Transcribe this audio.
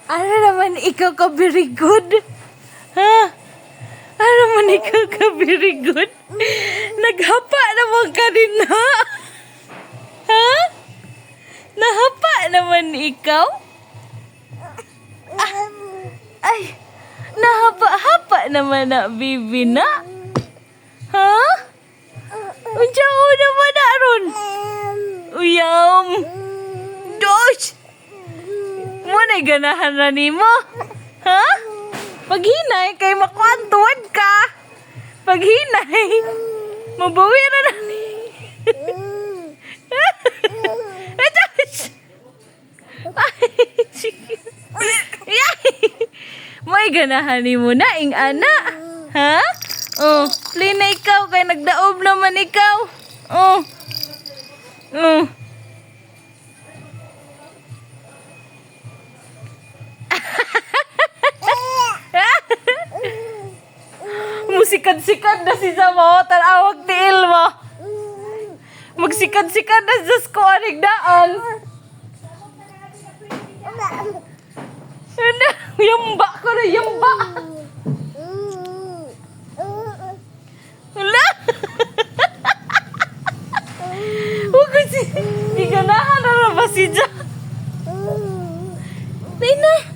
Ano naman ikaw ka very good? Ha? Ano naman ikaw ka very good? Naghapa naman ka din na. Ha? Nahapa naman ikaw? Ah, ay, nahapa-hapa naman na bibi na. Ha? Unsa naman na ron? Uyam. Dosh! Muna ganahan na nimo? Ha? Paghinay kay makuantuan ka. Paghinay, mabawi na na ni. May ganahan nimo na ing ana. Ha? Oh, play na ikaw kay nagdaob naman ikaw. Oh. Oh. Musikad-sikad na si Samo, tanawag tiil mo. Magsikad-sikad na sa skuanig daan. Yamba ko na, yamba. Hala. Huwag ko si... Iganahan na ba si Jack? Nay na.